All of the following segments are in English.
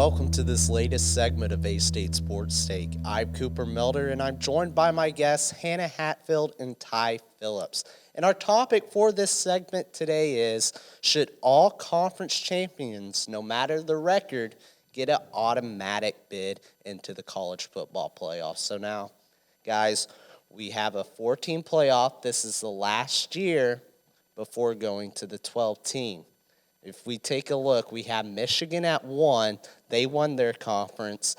welcome to this latest segment of A-State Sports Take. I'm Cooper Milder, and I'm joined by my guests, Hannah Hatfield and Ty Phillips. And our topic for this segment today is, should all conference champions, no matter the record, get an automatic bid into the college football playoffs? So now, guys, we have a 4-team playoff. This is the last year before going to the 12-team. If we take a look, we have Michigan at 1. They won their conference.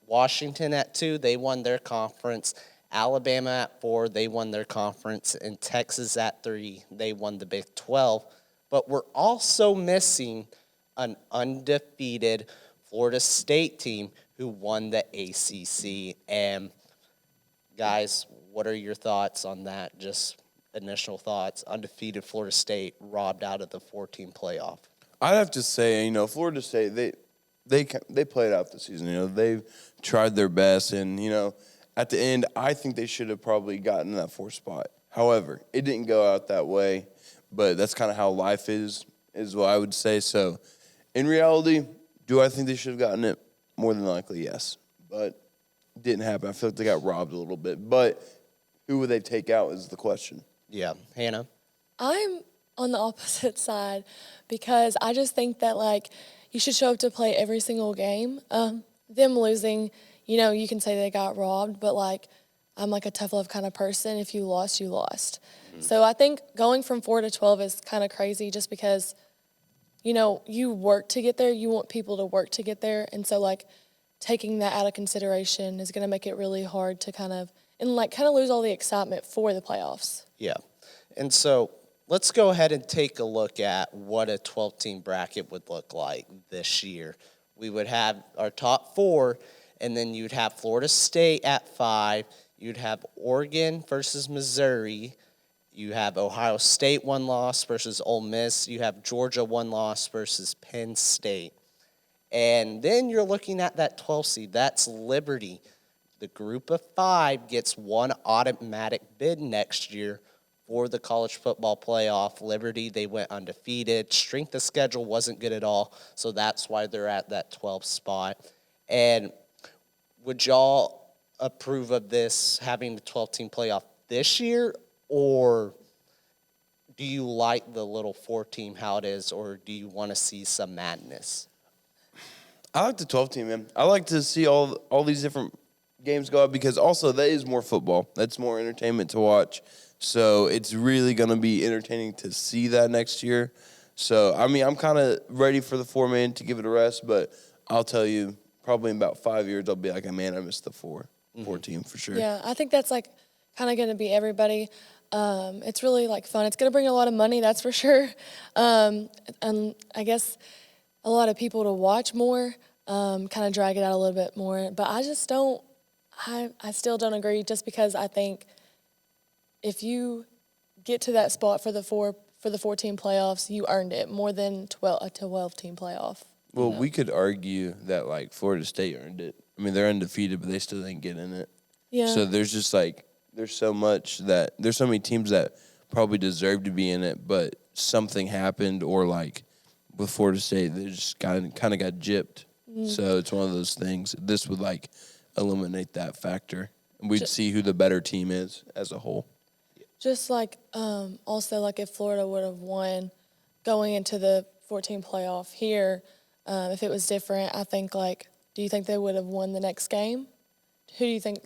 Washington at 2. They won their conference. Alabama at 4. They won their conference. And Texas at 3. They won the Big 12. But we're also missing an undefeated Florida State team who won the ACC. And, guys, what are your thoughts on that? Just initial thoughts. Undefeated Florida State robbed out of the 4-team playoff. I'd have to say, Florida State, they played out the season. They've tried their best, and, at the end, I think they should have probably gotten that 4th spot. However, it didn't go out that way, but that's kind of how life is what I would say. So, in reality, do I think they should have gotten it? More than likely, yes. But it didn't happen. I feel like they got robbed a little bit. But who would they take out is the question. Yeah. Hannah? I'm on the opposite side because I just think that, you should show up to play every single game. Them losing, you can say they got robbed, but, I'm a tough love kind of person. If you lost, you lost. Mm-hmm. So I think going from 4 to 12 is kind of crazy just because, you work to get there. You want people to work to get there. And so, taking that out of consideration is going to make it really hard to kind of lose all the excitement for the playoffs. Yeah. And so let's go ahead and take a look at what a 12-team bracket would look like this year. We would have our top 4, and then you'd have Florida State at 5. You'd have Oregon versus Missouri. You have Ohio State 1 loss versus Ole Miss. You have Georgia 1 loss versus Penn State. And then you're looking at that 12 seed. That's Liberty. The group of 5 gets 1 automatic bid next year for the college football playoff. Liberty, they went undefeated. Strength of schedule wasn't good at all, so that's why they're at that 12th spot. And would y'all approve of this, having the 12-team playoff this year, or do you like the little 4-team how it is, or do you want to see some madness? I like the 12-team, man. I like to see all these different games go out because also that is more football. That's more entertainment to watch. So it's really going to be entertaining to see that next year. So, I'm kind of ready for the 4-man to give it a rest, but I'll tell you, probably in about 5 years, I'll be like, man, I missed the 4-team for sure. Yeah, I think that's kind of going to be everybody. It's really fun. It's going to bring a lot of money, that's for sure. And I guess a lot of people to watch more, kind of drag it out a little bit more. But I just don't. I still don't agree just because I think if you get to that spot for the 4-team playoffs, you earned it more than a 12-team playoff. Well, we could argue that Florida State earned it. They're undefeated, but they still didn't get in it. Yeah. So there's just there's so many teams that probably deserve to be in it, but something happened or with Florida State, they just kind of got gypped. Mm-hmm. So it's one of those things. This would eliminate that factor, and we'd see who the better team is as a whole. Just also if Florida would have won going into the 14 playoff here, if it was different, I think do you think they would have won the next game? Who do you think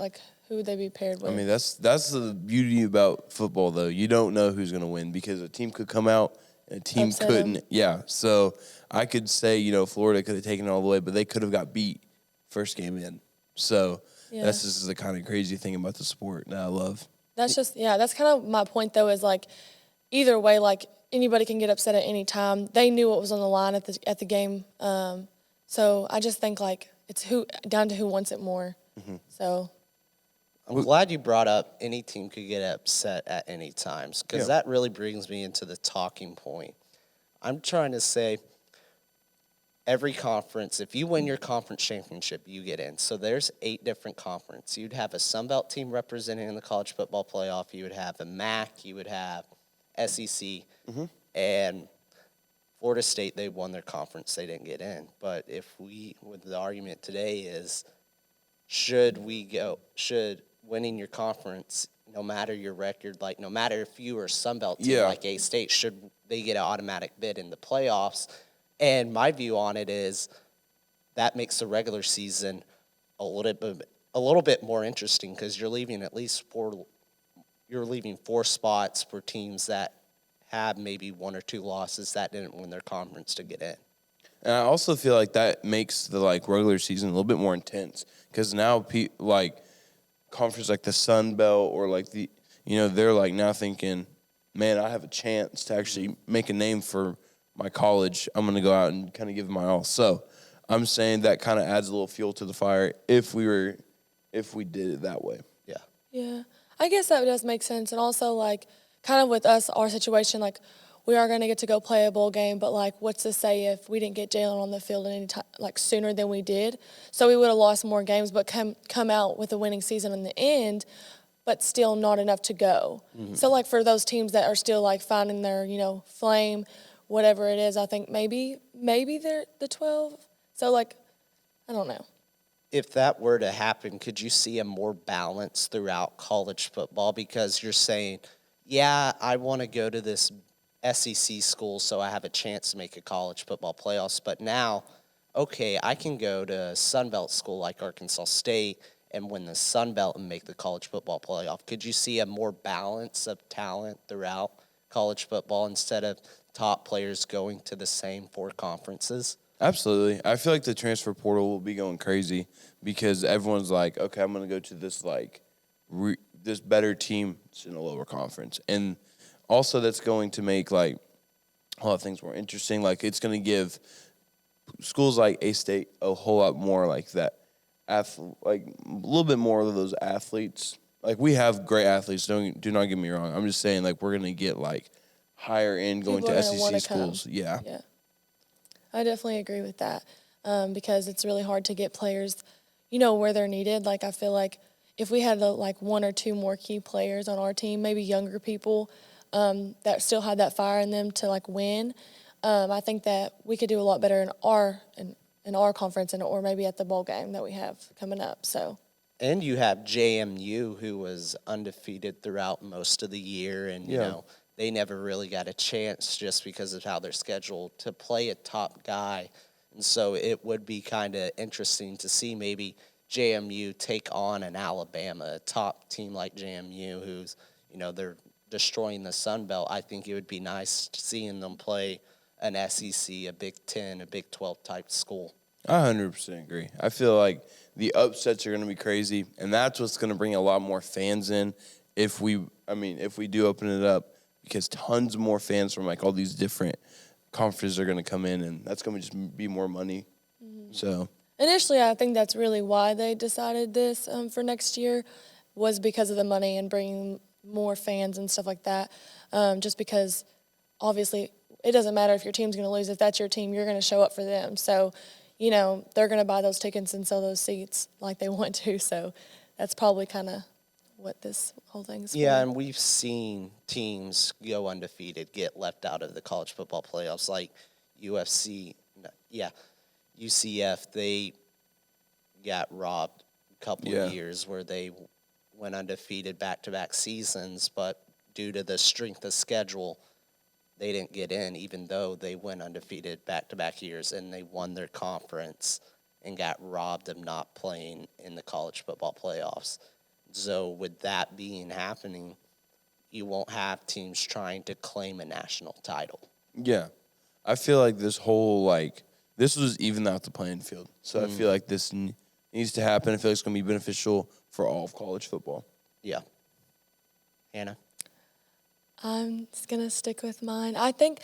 who would they be paired with? That's the beauty about football though. You don't know who's going to win because a team could come out and a team couldn't. Yeah, so I could say Florida could have taken it all the way, but they could have got beat first game in. So that's just the kind of crazy thing about the sport that I love. That's that's kind of my point, though, is either way, anybody can get upset at any time. They knew what was on the line at the game. So I just think, it's down to who wants it more. Mm-hmm. So I'm glad you brought up any team could get upset at any times because that really brings me into the talking point. I'm trying to say every conference, if you win your conference championship, you get in. So there's 8 different conferences. You'd have a Sun Belt team representing in the college football playoff. You would have a MAC. You would have SEC. Mm-hmm. And Florida State, they won their conference, they didn't get in. But with the argument today is, should winning your conference, no matter your record, like no matter if you are a Sunbelt team Yeah. like A-State, should they get an automatic bid in the playoffs? And my view on it is that makes the regular season a little bit more interesting because you're leaving four spots for teams that have maybe one or two losses that didn't win their conference to get in. And I also feel like that makes the regular season a little bit more intense because now conference like the Sun Belt or they're now thinking, man, I have a chance to actually make a name for my college. I'm going to go out and kind of give it my all. So I'm saying that kind of adds a little fuel to the fire if we did it that way. Yeah. Yeah, I guess that does make sense. And also, kind of with us, our situation, we are going to get to go play a bowl game, but, what's to say if we didn't get Jalen on the field any time, sooner than we did? So we would have lost more games, but come out with a winning season in the end, but still not enough to go. Mm-hmm. So, for those teams that are still, finding their, flame, whatever it is, I think maybe they're the 12. So, I don't know. If that were to happen, could you see a more balance throughout college football? Because you're saying, yeah, I want to go to this SEC school so I have a chance to make a college football playoffs. But now, okay, I can go to a Sunbelt school like Arkansas State and win the Sunbelt and make the college football playoff. Could you see a more balance of talent throughout college football instead of top players going to the same four conferences? Absolutely. I feel like the transfer portal will be going crazy because everyone's like, okay, I'm going to go to this this better team in a lower conference. And also that's going to make a lot of things more interesting. It's going to give schools like A-State a whole lot more that, a little bit more of those athletes. We have great athletes, do not get me wrong. I'm just saying we're going to get higher end going People to are gonna wanna SEC schools. come. Yeah. Yeah. I definitely agree with that because it's really hard to get players, where they're needed. I feel like if we had one or two more key players on our team, maybe younger people that still had that fire in them to win, I think that we could do a lot better in our conference or maybe at the bowl game that we have coming up. So. And you have JMU, who was undefeated throughout most of the year, and they never really got a chance just because of how they're scheduled to play a top guy. And so it would be kind of interesting to see maybe JMU take on an Alabama, a top team like JMU, who's, they're destroying the Sun Belt. I think it would be nice seeing them play an SEC, a Big 10, a Big 12 type school. I 100% agree. I feel like the upsets are going to be crazy, and that's what's going to bring a lot more fans in if we do open it up, because tons more fans from all these different conferences are going to come in, and that's going to just be more money. Mm-hmm. So initially, I think that's really why they decided this for next year was because of the money and bringing more fans and stuff like that. Just because, obviously, it doesn't matter if your team's going to lose. If that's your team, you're going to show up for them. So, they're going to buy those tickets and sell those seats like they want to. So that's probably kind of what this whole thing's for. Yeah, and we've seen teams go undefeated, get left out of the college football playoffs, like UCF. They got robbed a couple of years where they went undefeated back-to-back seasons, but due to the strength of schedule, they didn't get in, even though they went undefeated back-to-back years, and they won their conference and got robbed of not playing in the college football playoffs. So with that being happening, you won't have teams trying to claim a national title. Yeah. I feel like this whole, this was even out the playing field. So I feel like this needs to happen. I feel like it's going to be beneficial for all of college football. Yeah. Hannah? I'm just going to stick with mine. I think,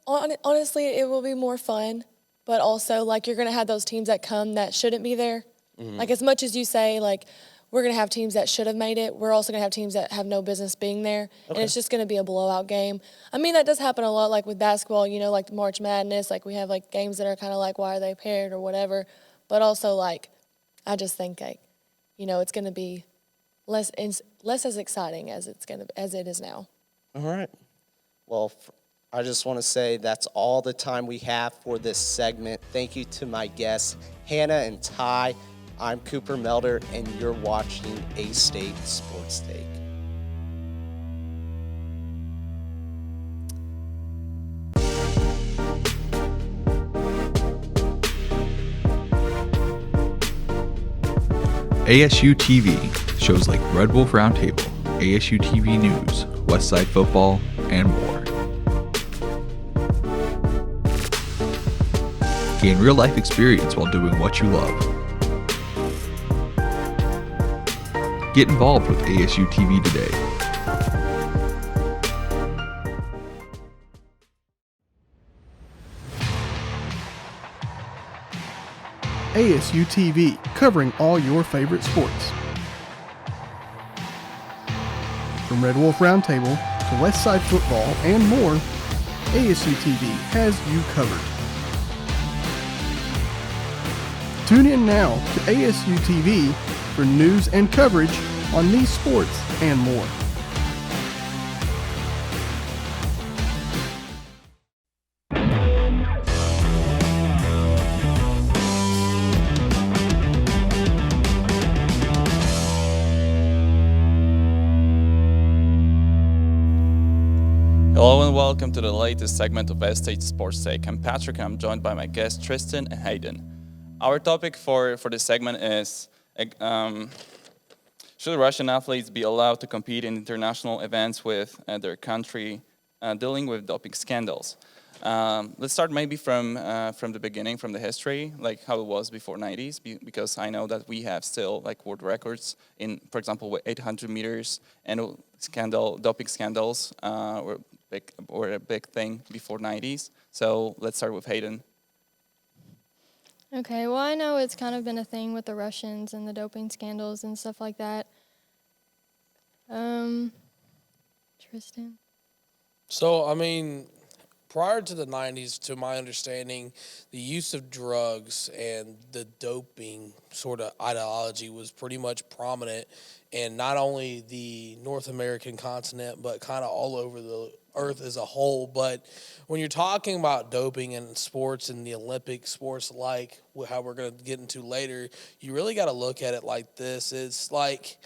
honestly, it will be more fun, but also, you're going to have those teams that come that shouldn't be there. Mm-hmm. As much as you say, we're going to have teams that should have made it, we're also going to have teams that have no business being there, and it's just going to be a blowout game. That does happen a lot, with basketball, March Madness, we have, games that are kind of why are they paired or whatever, but also, I just think, it's going to be less as exciting as it is now. All right. Well, I just want to say that's all the time we have for this segment. Thank you to my guests, Hannah and Ty. I'm Cooper Melder, and you're watching A-State Sports Take. ASU-TV, shows like Red Wolf Roundtable, ASU-TV News, Westside Football, and more. Gain real-life experience while doing what you love. Get involved with ASU-TV today. ASU-TV, covering all your favorite sports. From Red Wolf Roundtable to Westside Football and more, ASU-TV has you covered. Tune in now to ASU-TV for news and coverage on these sports and more. Hello and welcome to the latest segment of A-State Sports Take. I'm Patrick and I'm joined by my guests Tristan and Hayden. Our topic for this segment is, should Russian athletes be allowed to compete in international events with their country dealing with doping scandals? Let's start maybe from the beginning, from the history, like how it was before 90s, because I know that we have still like world records in, for example, with 800 meters, and doping scandals were a big thing before 90s. So let's start with Hayden. Okay, well, I know it's kind of been a thing with the Russians and the doping scandals and stuff like that. Tristan? So, I mean, prior to the 90s, to my understanding, the use of drugs and the doping sort of ideology was pretty much prominent in not only the North American continent, but kind of all over the earth as a whole. But when you're talking about doping in sports and the Olympic sports, like how we're going to get into later, you really got to look at it like this. It's like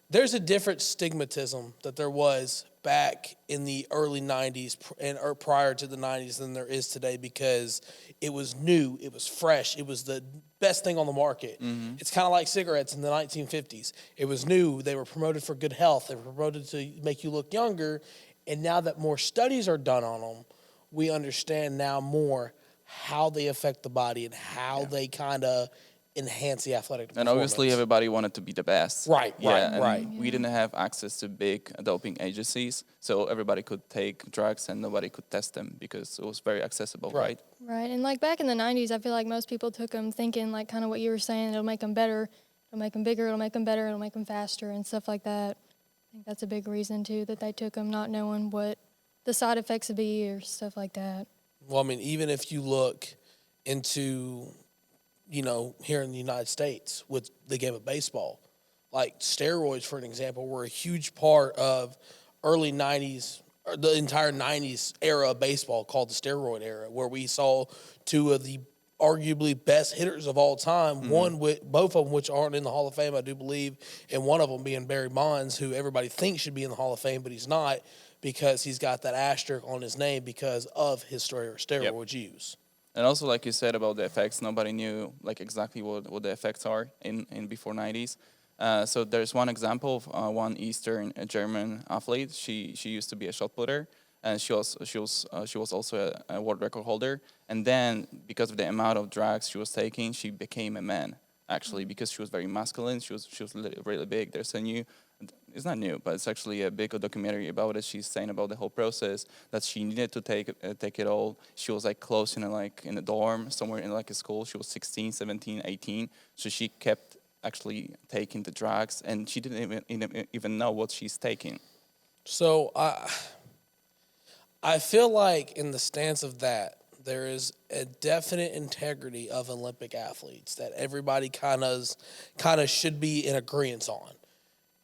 there's a different stigmatism that there was back in the early 90s or prior to the 90s than there is today, because it was new, it was fresh, it was the best thing on the market. Mm-hmm. It's kind of like cigarettes in the 1950s. It was new, they were promoted for good health, they were promoted to make you look younger, and now that more studies are done on them, we understand now more how they affect the body and how they kind of enhance the athletic performance. And obviously everybody wanted to be the best. Right. We didn't have access to big doping agencies, so everybody could take drugs and nobody could test them because it was very accessible, right? Right, and like back in the 90s, I feel like most people took them thinking like kind of what you were saying, it'll make them better, it'll make them bigger, it'll make them better, it'll make them faster and stuff like that. I think that's a big reason, too, that they took them not knowing what the side effects would be or stuff like that. Well, I mean, even if you look into, here in the United States with the game of baseball, like steroids, for an example, were a huge part of early 90s, or the entire 90s era of baseball called the steroid era, where we saw two of the arguably best hitters of all time, both of them which aren't in the Hall of Fame, I do believe, and one of them being Barry Bonds, who everybody thinks should be in the Hall of Fame, but he's not because he's got that asterisk on his name because of his steroid use. And also, like you said about the effects, nobody knew like exactly what the effects are in before 90s. So there's one example of one Eastern German athlete. She used to be a shot putter, and she was also a world record holder. And then because of the amount of drugs she was taking, she became a man. Actually, because she was very masculine, she was really big. There's a new, it's not new, but it's actually a big documentary about it. She's saying about the whole process that she needed to take it all. She was like close in a dorm somewhere in like a school. She was 16, 17, 18, so she kept actually taking the drugs, and she didn't even know what she's taking. So I feel like in the stance of that, there is a definite integrity of Olympic athletes that everybody kind of should be in agreement on.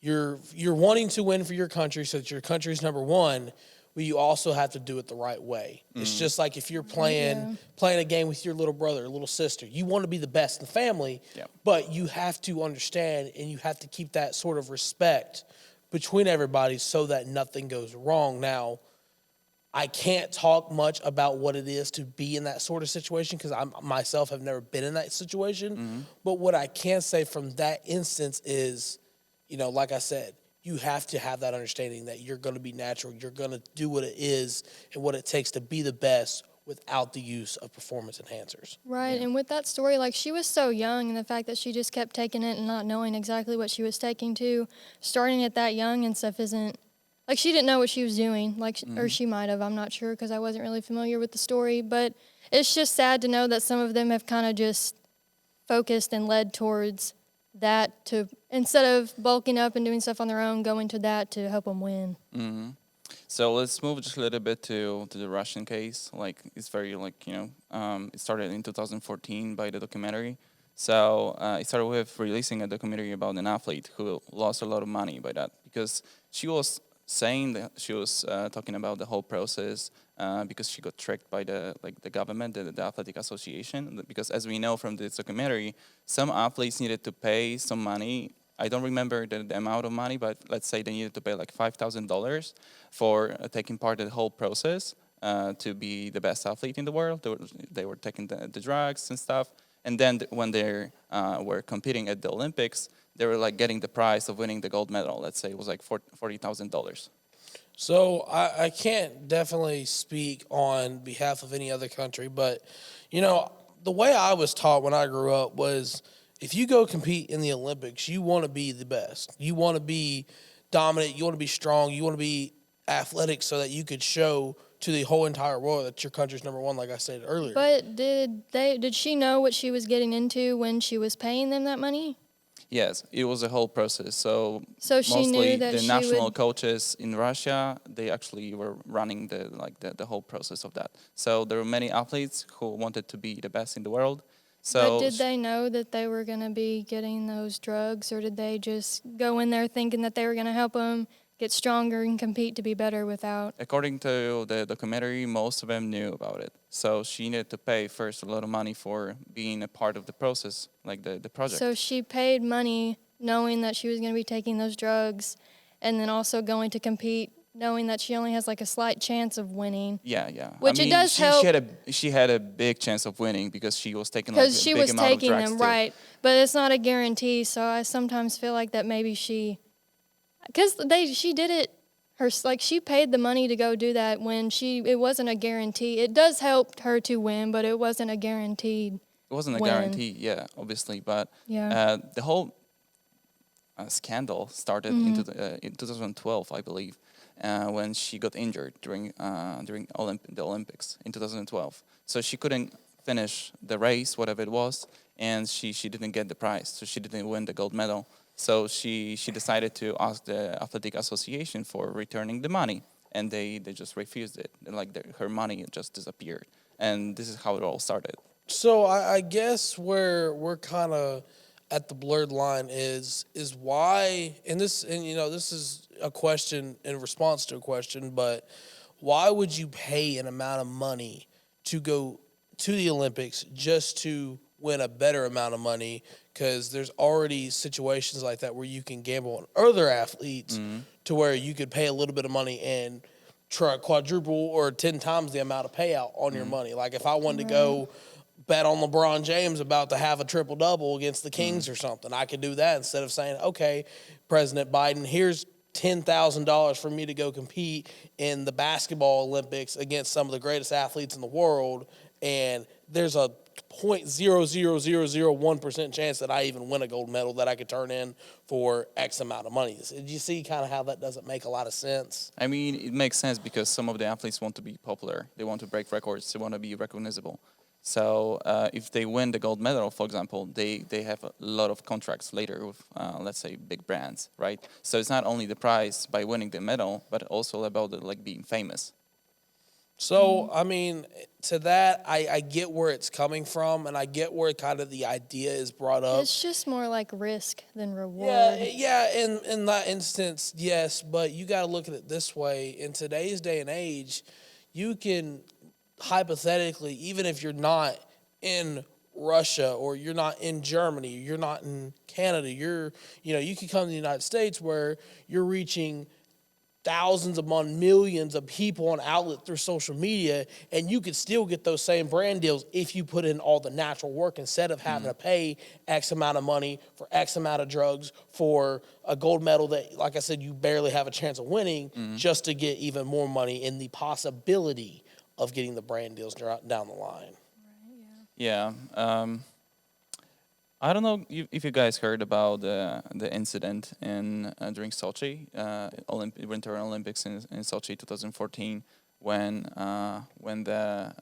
You're wanting to win for your country so that your country's number one. but you also have to do it the right way. It's just like if you're playing a game with your little brother or little sister, you want to be the best in the family, but you have to understand and you have to keep that sort of respect between everybody so that nothing goes wrong. Now, I can't talk much about what it is to be in that sort of situation because I myself have never been in that situation. But what I can say from that instance is, like I said, you have to have that understanding that you're going to be natural. You're going to do what it is and what it takes to be the best without the use of performance enhancers. Right, and with that story, like, she was so young, and the fact that she just kept taking it and not knowing exactly what she was taking to, starting at that young and stuff isn't, like, she didn't know what she was doing, like, or she might have, I'm not sure, because I wasn't really familiar with the story, but it's just sad to know that some of them have kind of just focused and led towards that to, instead of bulking up and doing stuff on their own, going to that to help them win. So let's move just a little bit to the Russian case. Like, it's very, like, it started in 2014 by the documentary. So it started with releasing a documentary about an athlete who lost a lot of money by that, because she was saying that she was talking about the whole process because she got tricked by the government, the athletic association. Because as we know from this documentary, some athletes needed to pay some money. I don't remember the amount of money, but let's say they needed to pay like $5,000 for taking part in the whole process to be the best athlete in the world. They were taking the drugs and stuff. And then when they were competing at the Olympics, they were like getting the prize of winning the gold medal. Let's say it was like $40,000. So I can't definitely speak on behalf of any other country, but, the way I was taught when I grew up was if you go compete in the Olympics, you want to be the best. You want to be dominant. You want to be strong. You want to be athletic so that you could show to the whole entire world that your country's number one, like I said earlier. But did she know what she was getting into when she was paying them that money? Yes, it was a whole process. So She mostly knew that the she national would... coaches in Russia, they actually were running the whole process of that. So there were many athletes who wanted to be the best in the world. So But did they know that they were going to be getting those drugs, or did they just go in there thinking that they were going to help them get stronger and compete to be better without? According to the documentary, most of them knew about it. So she needed to pay first a lot of money for being a part of the process, like the project. So she paid money knowing that she was going to be taking those drugs, and then also going to compete knowing that she only has like a slight chance of winning. Yeah. Which I mean, it does help. She had a big chance of winning because she was taking like a Because she big was amount taking of drugs them, too. right. But it's not a guarantee, so I sometimes feel like that maybe she... Because she did it, she paid the money to go do that when it wasn't a guarantee. It does help her to win, but it wasn't a guaranteed It wasn't a win. guarantee, yeah, obviously. But Yeah. the whole scandal started in 2012, I believe, when she got injured during the Olympics in 2012. So she couldn't finish the race, whatever it was, and she didn't get the prize. So she didn't win the gold medal. So she decided to ask the athletic association for returning the money, and they just refused it. Her money just disappeared, and this is how it all started. So I guess where we're kind of at the blurred line is why, and this is a question in response to a question, but why would you pay an amount of money to go to the Olympics just to win a better amount of money? Because there's already situations like that where you can gamble on other athletes to where you could pay a little bit of money and try quadruple or 10 times the amount of payout on your money. Like if I wanted to go bet on LeBron James about to have a triple-double against the Kings or something, I could do that instead of saying, okay, President Biden, here's $10,000 for me to go compete in the basketball Olympics against some of the greatest athletes in the world, and there's a 0.00001% chance that I even win a gold medal that I could turn in for X amount of money. Did you see kind of how that doesn't make a lot of sense? I mean, it makes sense because some of the athletes want to be popular. They want to break records. They want to be recognizable. So if they win the gold medal, for example, they have a lot of contracts later with, let's say, big brands, right? So it's not only the prize by winning the medal, but also about being famous. So, I mean, to that, I get where it's coming from, and I get where kind of the idea is brought up. It's just more like risk than reward. Yeah, in that instance, yes, but you got to look at it this way. In today's day and age, you can hypothetically, even if you're not in Russia or you're not in Germany, or you're not in Canada, you can come to the United States where you're reaching thousands upon millions of people on outlet through social media, and you could still get those same brand deals if you put in all the natural work instead of having to pay X amount of money for X amount of drugs for a gold medal that, like I said, you barely have a chance of winning just to get even more money in the possibility of getting the brand deals down the line. Yeah. I don't know if you guys heard about the incident in during Sochi, Winter Olympics in Sochi 2014, when the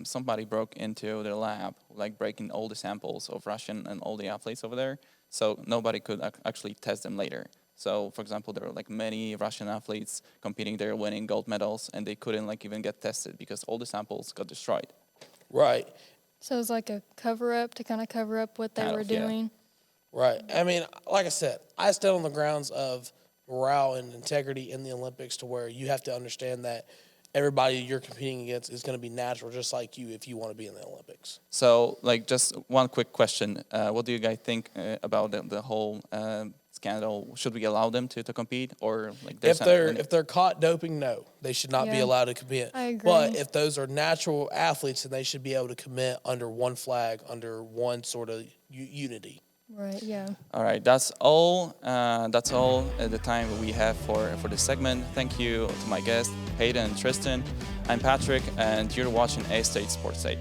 somebody broke into their lab, like breaking all the samples of Russian and all the athletes over there, so nobody could actually test them later. So, for example, there were like many Russian athletes competing there, winning gold medals, and they couldn't like even get tested because all the samples got destroyed. Right. So it's like a cover-up to kind of cover up what they Kind were of, yeah. doing. Right. I mean, like I said, I stand on the grounds of morale and integrity in the Olympics to where you have to understand that everybody you're competing against is going to be natural just like you if you want to be in the Olympics. So, like, just one quick question: what do you guys think about the whole scandal? Should we allow them to compete, or like If they're caught doping, no, they should not be Yeah, allowed to compete. I agree. But if those are natural athletes, then they should be able to commit under one flag, under one sort of unity. Right, yeah. All right, that's all. That's all the time we have for this segment. Thank you to my guests, Hayden and Tristan. I'm Patrick, and you're watching A-State Sports Take.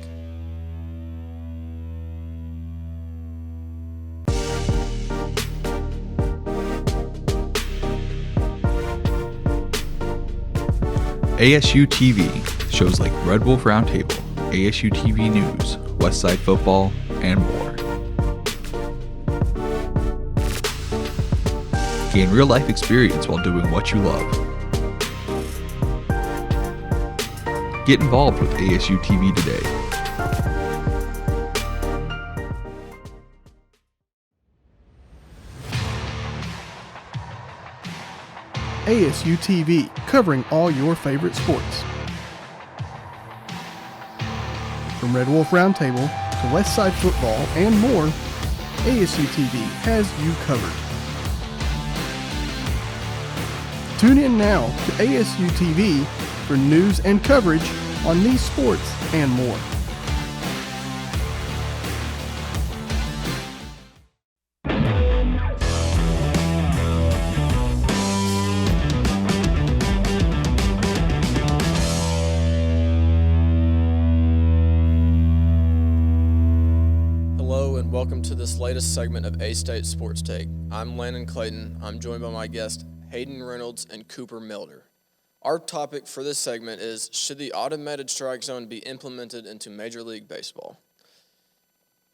ASU-TV, shows like Red Wolf Roundtable, ASU-TV News, Westside Football, and more. Gain real-life experience while doing what you love. Get involved with ASU-TV today. ASU TV, covering all your favorite sports. From Red Wolf Roundtable to Westside Football and more, ASU TV has you covered. Tune in now to ASU TV for news and coverage on these sports and more. Hello and welcome to this latest segment of A-State Sports Take. I'm Landon Clayton. I'm joined by my guests Hayden Reynolds and Cooper Milder. Our topic for this segment is, should the automated strike zone be implemented into Major League Baseball?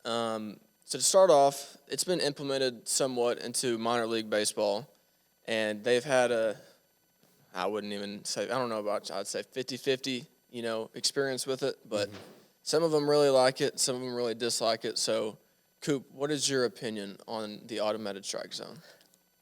So to start off, it's been implemented somewhat into minor league baseball, and they've had I wouldn't even say, I don't know about, I'd say 50-50, experience with it, but some of them really like it, some of them really dislike it. So, Coop, what is your opinion on the automated strike zone?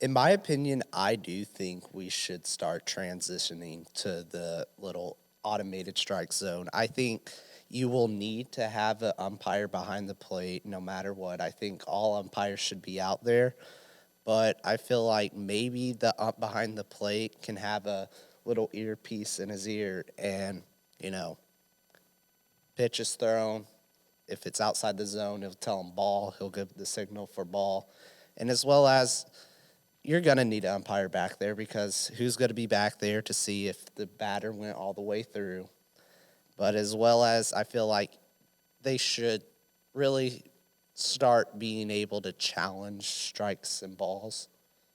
In my opinion, I do think we should start transitioning to the little automated strike zone. I think you will need to have an umpire behind the plate no matter what. I think all umpires should be out there, but I feel like maybe the ump behind the plate can have a little earpiece in his ear and, pitch is thrown. If it's outside the zone, he'll tell him ball. He'll give the signal for ball. And as well as you're going to need an umpire back there because who's going to be back there to see if the batter went all the way through? But as well as I feel like they should really start being able to challenge strikes and balls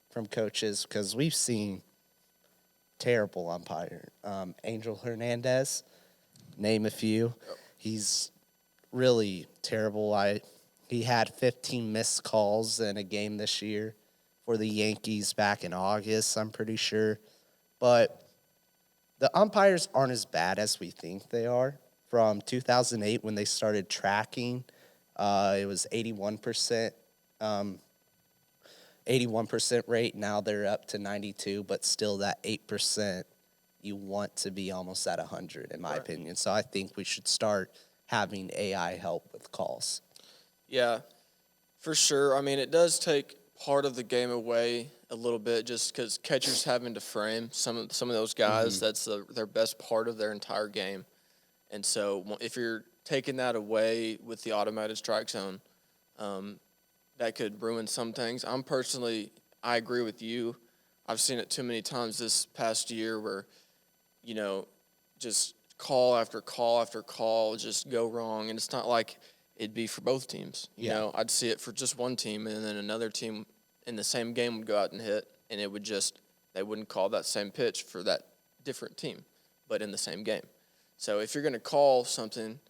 from coaches because we've seen terrible umpire. Angel Hernandez, name a few. He's really terrible. He had 15 missed calls in a game this year for the Yankees back in August, I'm pretty sure. But the umpires aren't as bad as we think they are. From 2008 when they started tracking, it was 81%. 81% rate. Now they're up to 92, but still that 8% you want to be almost at 100 in my opinion. So I think we should start having AI help with calls. Yeah, for sure. I mean, it does take part of the game away a little bit just because catchers having to frame some of those guys. That's their best part of their entire game. And so if you're taking that away with the automated strike zone, that could ruin some things. I agree with you. I've seen it too many times this past year where, just call after call after call just go wrong. And it's not like it'd be for both teams. You know, I'd see it for just one team, and then another team in the same game would go out and hit, and they wouldn't call that same pitch for that different team, but in the same game. So if you're going to call something,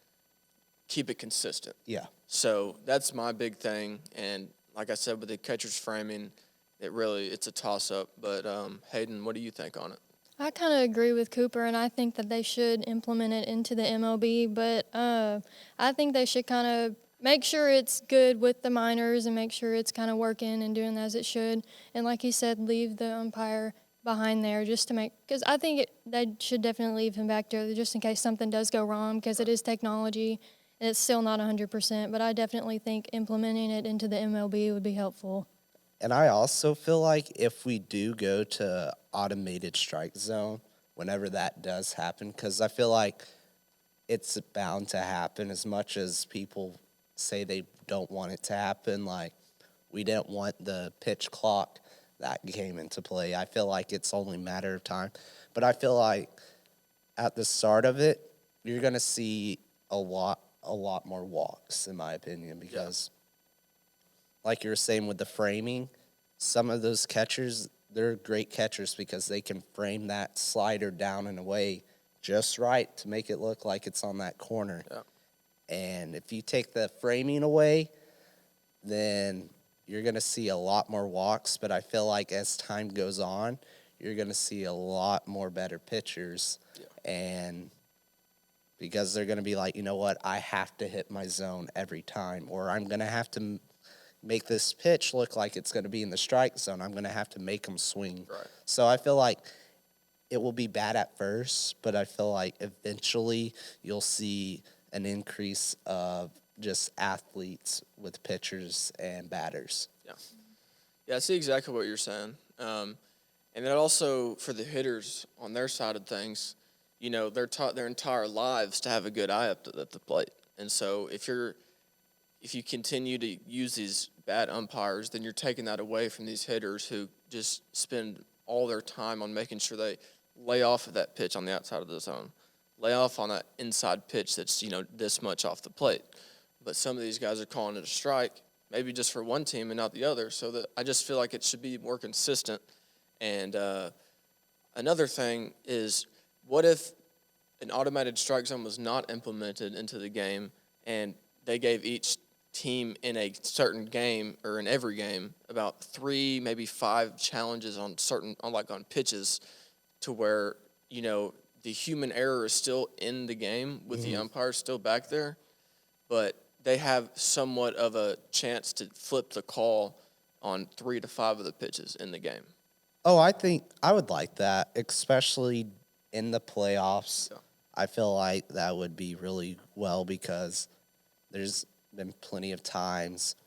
keep it consistent. Yeah. So that's my big thing. And like I said, with the catcher's framing, it's a toss-up. But Hayden, what do you think on it? I kind of agree with Cooper, and I think that they should implement it into the MLB. But I think they should kind of make sure it's good with the minors and make sure it's kind of working and doing as it should. And like he said, leave the umpire behind there just to because I think they should definitely leave him back there just in case something does go wrong, because it is technology. It's still not 100%, but I definitely think implementing it into the MLB would be helpful. And I also feel like if we do go to automated strike zone, whenever that does happen, because I feel like it's bound to happen as much as people say they don't want it to happen. Like, we didn't want the pitch clock that came into play. I feel like it's only a matter of time. But I feel like at the start of it, you're going to see a lot more walks, in my opinion, because like you were saying with the framing, some of those catchers, they're great catchers because they can frame that slider down in a way just right to make it look like it's on that corner. Yeah. And if you take the framing away, then you're going to see a lot more walks. But I feel like as time goes on, you're going to see a lot more better pitchers. Yeah. And because they're going to be like, you know what, I have to hit my zone every time, or I'm going to have to make this pitch look like it's going to be in the strike zone. I'm going to have to make them swing. Right. So I feel like it will be bad at first, but I feel like eventually you'll see an increase of just athletes with pitchers and batters. Yeah, I see exactly what you're saying. And then also for the hitters on their side of things, they're taught their entire lives to have a good eye up at the plate. And so if you continue to use these bad umpires, then you're taking that away from these hitters who just spend all their time on making sure they lay off of that pitch on the outside of the zone, lay off on that inside pitch that's, this much off the plate. But some of these guys are calling it a strike, maybe just for one team and not the other. So that I just feel like it should be more consistent. And another thing is, what if an automated strike zone was not implemented into the game and they gave each team in a certain game or in every game about 3, maybe 5 challenges on pitches to where, the human error is still in the game with the umpires still back there, but they have somewhat of a chance to flip the call on 3 to 5 of the pitches in the game. Oh, I think I would like that, especially in the playoffs. Yeah. I feel like that would be really well because there's been plenty of times,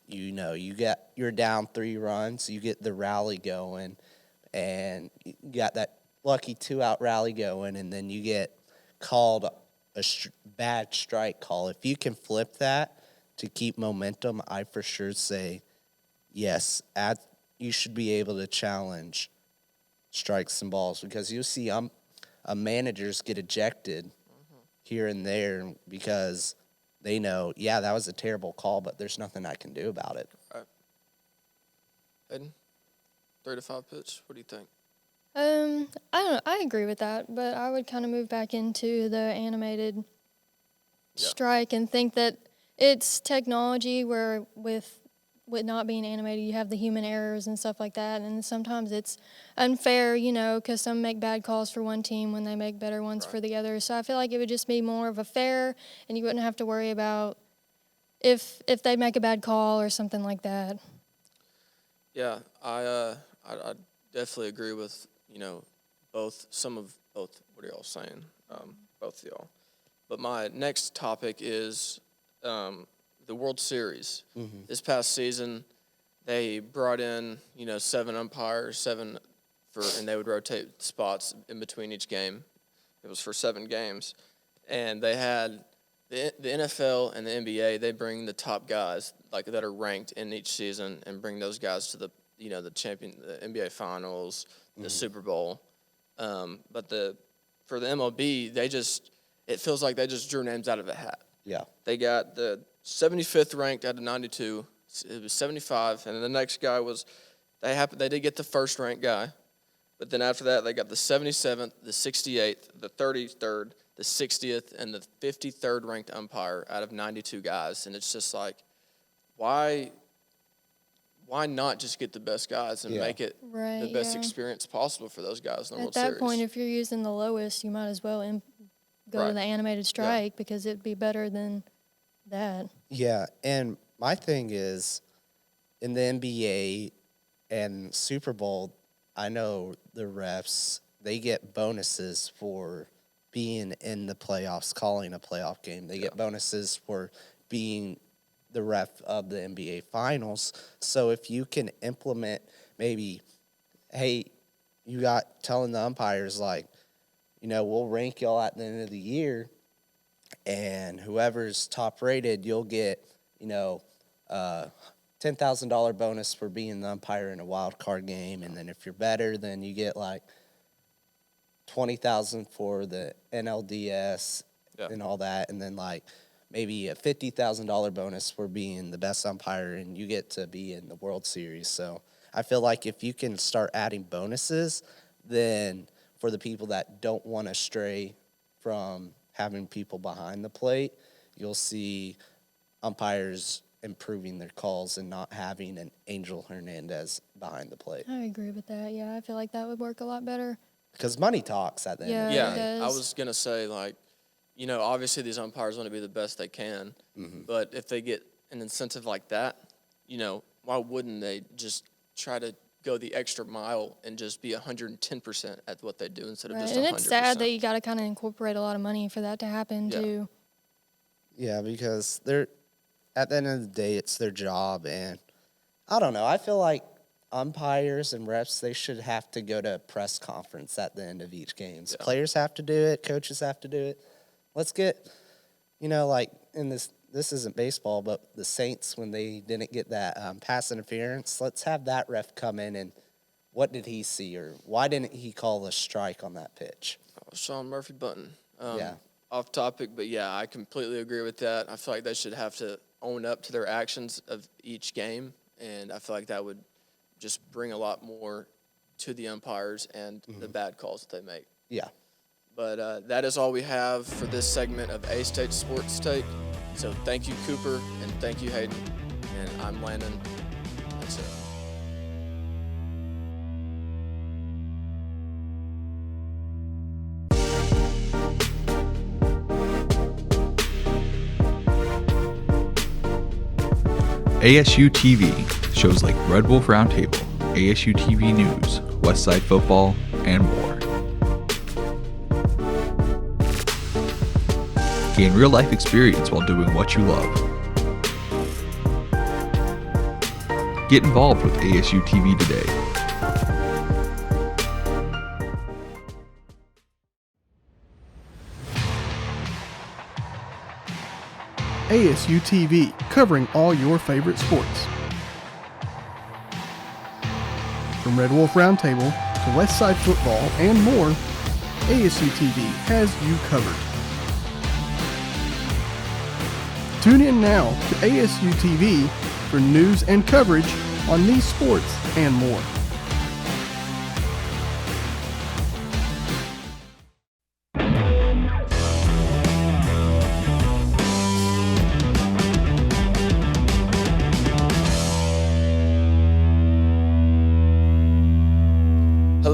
you're down 3 runs, you get the rally going, and you got that lucky 2-out rally going, and then you get called a bad strike call. If you can flip that to keep momentum, I for sure say yes. You should be able to challenge strikes and balls because you see managers get ejected here and there because they know, that was a terrible call, but there's nothing I can do about it. Right. Hayden, 3 to 5 pitch. What do you think? I don't know. I agree with that, but I would kind of move back into the animated strike and think that it's technology where with with not being animated, you have the human errors and stuff like that, and sometimes it's unfair, because some make bad calls for one team when they make better ones for the other. So I feel like it would just be more of a fair, and you wouldn't have to worry about if they make a bad call or something like that. Yeah, I definitely agree with both. Both. What are y'all saying? Both of y'all. But my next topic is the World Series. This past season, they brought in 7 umpires, and they would rotate spots in between each game. It was for 7 games, and they had the NFL and the NBA. They bring the top guys that are ranked in each season and bring those guys to the the NBA Finals, the Super Bowl. But for the MLB, it feels like they just drew names out of a hat. Yeah. They got the 75th ranked out of 92. It was 75, and then the next guy was they did get the first ranked guy, but then after that they got the 77th, the 68th, the 33rd, the 60th, and the 53rd ranked umpire out of 92 guys, and it's just like, why not just get the best guys and make it the best experience possible for those guys in the World Series? At that point, if you're using the lowest, you might as well go to the animated strike because it'd be better than that. Yeah, and my thing is, in the NBA and Super Bowl, I know the refs, they get bonuses for being in the playoffs, calling a playoff game. They get bonuses for being the ref of the NBA Finals. So if you can implement maybe, hey, you got telling the umpires, we'll rank y'all at the end of the year, and whoever's top rated, you'll get, $10,000 bonus for being the umpire in a wild card game, and then if you're better, then you get $20,000 for the NLDS and all that, and then maybe a $50,000 bonus for being the best umpire, and you get to be in the World Series. So I feel like if you can start adding bonuses, then for the people that don't want to stray from having people behind the plate, you'll see umpires improving their calls and not having an Angel Hernandez behind the plate. I agree with that. Yeah, I feel like that would work a lot better. Because money talks at the end of the day. It I does. was gonna say obviously these umpires want to be the best they can, but if they get an incentive like that, why wouldn't they just try to go the extra mile and just be 110% at what they do instead of just 100%? And it's sad that you got to kind of incorporate a lot of money for that to happen too. Yeah, because at the end of the day, it's their job, and I don't know. I feel like umpires and refs, they should have to go to a press conference at the end of each game. Yeah. Players have to do it. Coaches have to do it. Let's get, in this isn't baseball, but the Saints, when they didn't get that pass interference, let's have that ref come in and what did he see, or why didn't he call a strike on that pitch? Sean Murphy Button. Off topic, but yeah, I completely agree with that. I feel like they should have to own up to their actions of each game, and I feel like that would just bring a lot more to the umpires and the bad calls that they make. Yeah. But that is all we have for this segment of A-State Sports Take. So thank you, Cooper, and thank you, Hayden. And I'm Landon. That's it. ASU-TV, shows like Red Wolf Roundtable, ASU-TV News, Westside Football, and more. Gain real-life experience while doing what you love. Get involved with ASU-TV today. ASU-TV, covering all your favorite sports. From Red Wolf Roundtable to Westside Football and more, ASU-TV has you covered. Tune in now to ASU-TV for news and coverage on these sports and more.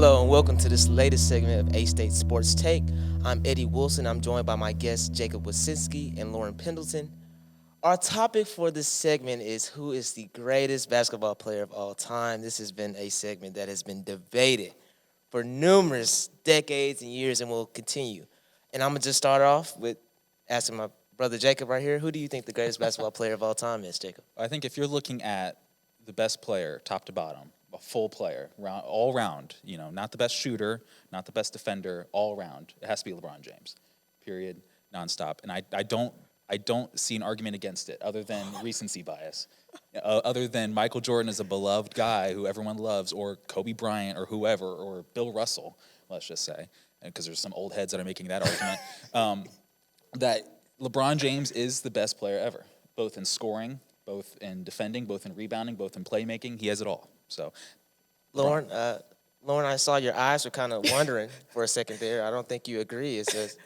Hello and welcome to this latest segment of A-State Sports Take. I'm Eddie Wilson. I'm joined by my guests Jacob Wasinski and Lauren Pendleton. Our topic for this segment is who is the greatest basketball player of all time. This has been a segment that has been debated for numerous decades and years and will continue. And I'm going to just start off with asking my brother Jacob right here, who do you think the greatest basketball player of all time is, Jacob? I think if you're looking at the best player, top to bottom, a full player, all round, not the best shooter, not the best defender, all round, it has to be LeBron James, period, nonstop. And I don't see an argument against it other than recency bias. Other than Michael Jordan is a beloved guy who everyone loves, or Kobe Bryant or whoever, or Bill Russell, let's just say, because there's some old heads that are making that argument, that LeBron James is the best player ever, both in scoring, both in defending, both in rebounding, both in playmaking. He has it all. So, Lauren, I saw your eyes were kind of wondering for a second there. I don't think you agree. It's just,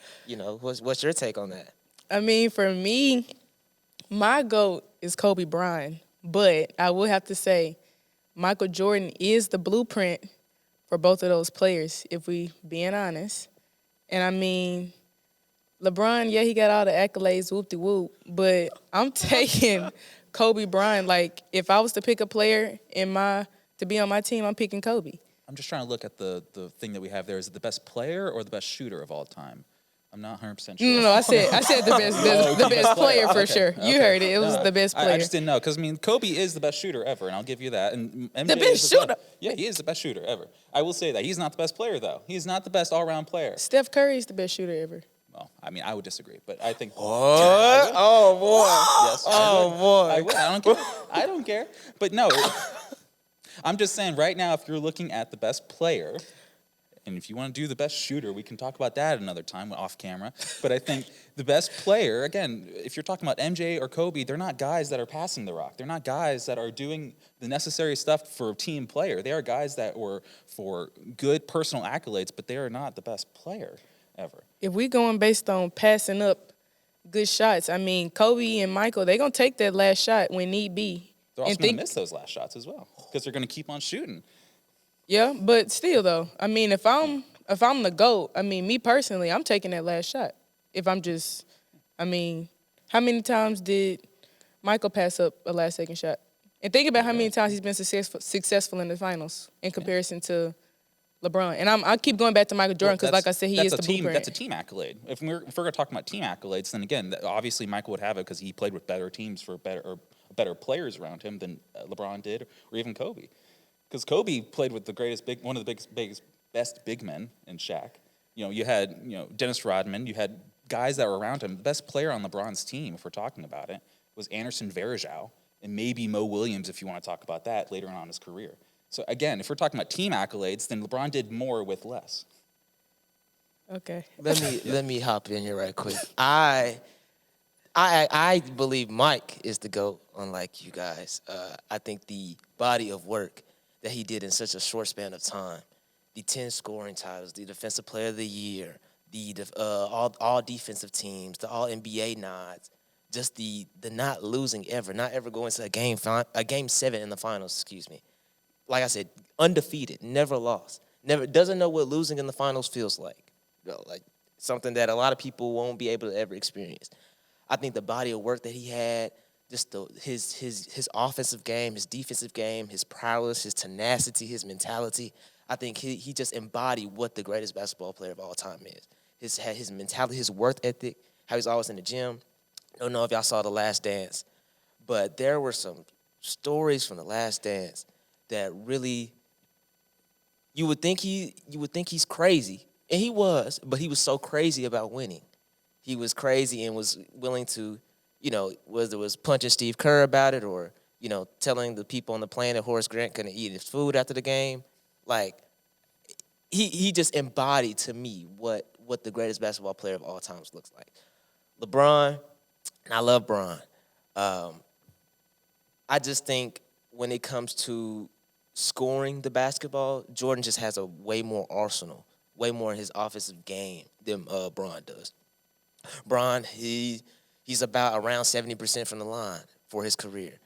what's your take on that? I mean, for me, my GOAT is Kobe Bryant, but I would have to say Michael Jordan is the blueprint for both of those players, if we being honest. And I mean, LeBron, yeah, he got all the accolades, whoop-de-whoop, but I'm taking Kobe Bryant. Like, if I was to pick a player to be on my team, I'm picking Kobe. I'm just trying to look at the thing that we have there. Is it the best player or the best shooter of all time? I'm not 100% sure. No, I said the best player for sure. You heard it. It was the best player. I just didn't know because Kobe is the best shooter ever, and I'll give you that. And MJ the best shooter. Yeah, he is the best shooter ever. I will say that he's not the best player though. He's not the best all-round player. Steph Curry is the best shooter ever. Well, I mean, I would disagree, but I think. What? Oh boy. Yes. Boy. I don't care. But no, I'm just saying right now, if you're looking at the best player, and if you want to do the best shooter, we can talk about that another time off camera. But I think the best player, again, if you're talking about MJ or Kobe, they're not guys that are passing the rock. They're not guys that are doing the necessary stuff for a team player. They are guys that were for good personal accolades, but they are not the best player ever. If we going based on passing up good shots, I mean, Kobe and Michael, they're going to take that last shot when need be. They're also going to miss those last shots as well because they're going to keep on shooting. Yeah, but still, though, I mean, if I'm the GOAT, I mean, me personally, I'm taking that last shot. How many times did Michael pass up a last-second shot? And think about how many times he's been successful in the finals in comparison to LeBron. And I keep going back to Michael Jordan because, like I said, he is the blueprint. That's a team accolade. If we're going to talk about team accolades, then again, obviously Michael would have it because he played with better teams for better players around him than LeBron did, or even Kobe. Because Kobe played with one of the best big men in Shaq. You had Dennis Rodman. You had guys that were around him. The best player on LeBron's team, if we're talking about it, was Anderson Varejao, and maybe Mo Williams, if you want to talk about that later on in his career. So again, if we're talking about team accolades, then LeBron did more with less. Okay. Let me hop in here right quick. I believe Mike is the GOAT, unlike you guys. I think the body of work that he did in such a short span of time, the 10 scoring titles, the Defensive Player of the Year, the all defensive teams, the all NBA nods, just the not losing ever, not ever going to a game 7 in the finals. Excuse me. Like I said, undefeated, never lost, doesn't know what losing in the finals feels like. Like something that a lot of people won't be able to ever experience. I think the body of work that he had, just his offensive game, his defensive game, his prowess, his tenacity, his mentality. I think he just embodied what the greatest basketball player of all time is. His mentality, his work ethic, how he's always in the gym. I don't know if y'all saw The Last Dance, but there were some stories from The Last Dance that really you would think he's crazy, and he was, but he was so crazy about winning. He was crazy and was willing to, whether it was punching Steve Kerr about it or, telling the people on the plane that Horace Grant couldn't eat his food after the game. Like, he just embodied to me what the greatest basketball player of all times looks like. LeBron, and I love Bron. I just think when it comes to scoring the basketball, Jordan just has a way more arsenal, way more in his offensive game than Bron does. Bron, he's about around 70% from the line for his career.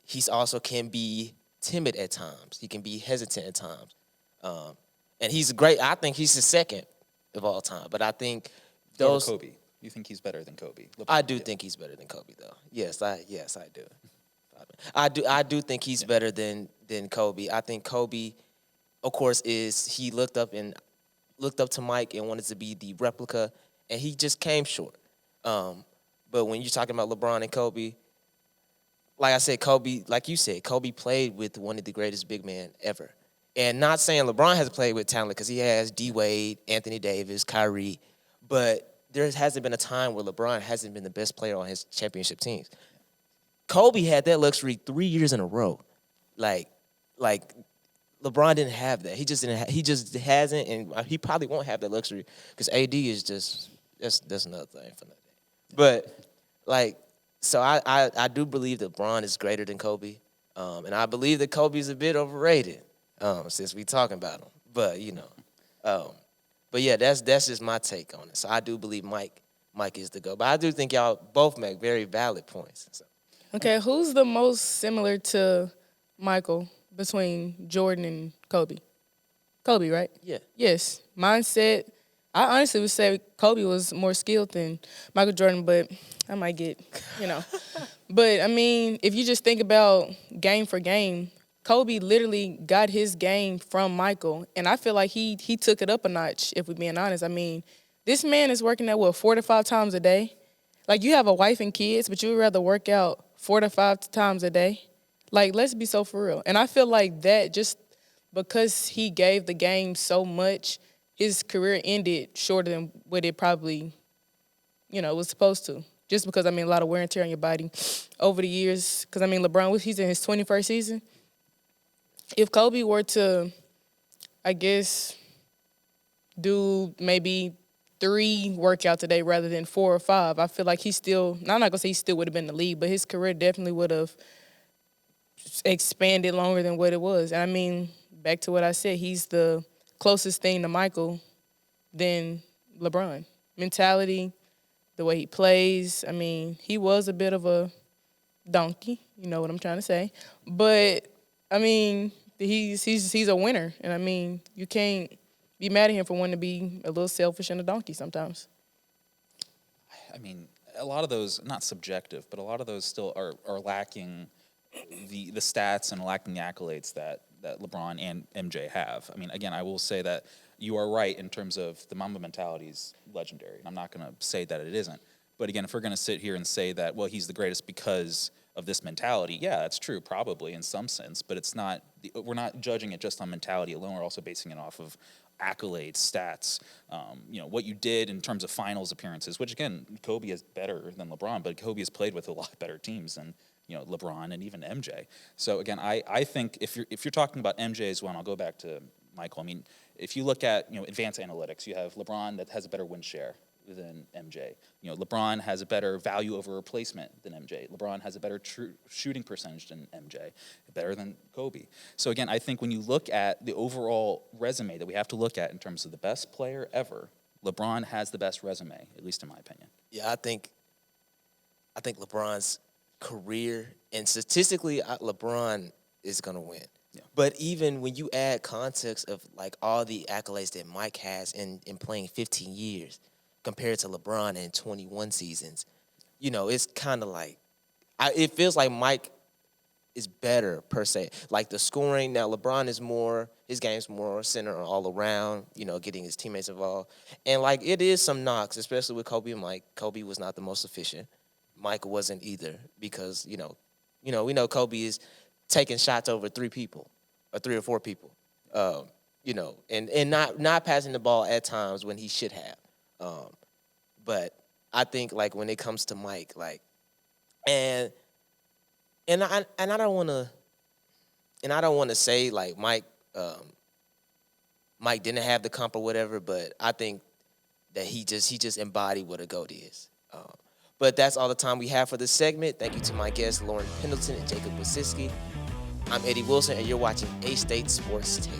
He's also can be timid at times. He can be hesitant at times. And he's great. I think he's the second of all time. But I think Over Kobe. You think he's better than Kobe? I do think he's better than Kobe, though. Yes, I do. I do think he's better than Kobe. I think Kobe, of course, he looked up to Mike and wanted to be the replica, and he just came short. But when you're talking about LeBron and Kobe, like I said, Kobe, like you said, Kobe played with one of the greatest big men ever. And not saying LeBron has played with talent, because he has D. Wade, Anthony Davis, Kyrie, but there hasn't been a time where LeBron hasn't been the best player on his championship teams. Kobe had that luxury 3 years in a row. Like LeBron didn't have that. He just didn't. He just hasn't, and he probably won't have that luxury because AD is just that's another thing for that. But so I do believe that LeBron is greater than Kobe, and I believe that Kobe is a bit overrated since we talking about him. But but yeah, that's just my take on it. So I do believe Mike is the GOAT. But I do think y'all both make very valid points. So. Okay, who's the most similar to Michael between Jordan and Kobe? Kobe, right? Yeah. Yes. Mindset. I honestly would say Kobe was more skilled than Michael Jordan, but I might get, But, I mean, if you just think about game for game, Kobe literally got his game from Michael, and I feel like he took it up a notch, if we're being honest. I mean, this man is working out, 4 to 5 times a day? Like, you have a wife and kids, but you would rather work out 4 to 5 times a day? Like, let's be so for real. And I feel like that just because he gave the game so much, his career ended shorter than what it probably, was supposed to. Just because, a lot of wear and tear on your body over the years. Because, LeBron, he's in his 21st season. If Kobe were to, I guess, do maybe 3 workouts a day rather than 4 or 5, I feel like I'm not going to say he still would have been in the league, but his career definitely would have expanded longer than what it was. And back to what I said, he's the closest thing to Michael than LeBron. Mentality, the way he plays. He was a bit of a donkey, you know what I'm trying to say. But, he's a winner. And, you can't be mad at him for wanting to be a little selfish and a donkey sometimes. A lot of those, not subjective, but a lot of those still are lacking the stats and lacking the accolades that LeBron and MJ have. Again, I will say that you are right in terms of the Mamba mentality is legendary. And I'm not going to say that it isn't. But again, if we're going to sit here and say that, well, he's the greatest because of this mentality, yeah, that's true, probably in some sense. But it's not. We're not judging it just on mentality alone. We're also basing it off of accolades, stats, what you did in terms of finals appearances, which again, Kobe is better than LeBron, but Kobe has played with a lot better teams than LeBron and even MJ. So again, I think if you're talking about MJ's one, I'll go back to Michael. If you look at advanced analytics, you have LeBron that has a better win share than MJ. LeBron has a better value over replacement than MJ. LeBron has a better shooting percentage than MJ, better than Kobe. So again, I think when you look at the overall resume that we have to look at in terms of the best player ever, LeBron has the best resume, at least in my opinion. Yeah, I think LeBron's career and statistically, LeBron is gonna win. Yeah. But even when you add context of all the accolades that Mike has in playing 15 years compared to LeBron in 21 seasons, it's kind of it feels like Mike is better per se. Like the scoring, now LeBron is his game's more centered all around, getting his teammates involved. And it is some knocks, especially with Kobe and Mike. Kobe was not the most efficient. Michael wasn't either because, we know Kobe is taking shots over 3 people or 3 or 4 people, and not passing the ball at times when he should have. But I think when it comes to Mike, and I don't want to say Mike didn't have the comp or whatever, but I think that he just embodied what a GOAT is. But that's all the time we have for this segment. Thank you to my guests, Lauren Pendleton and Jacob Wasicki. I'm Eddie Wilson, and you're watching A-State Sports Take.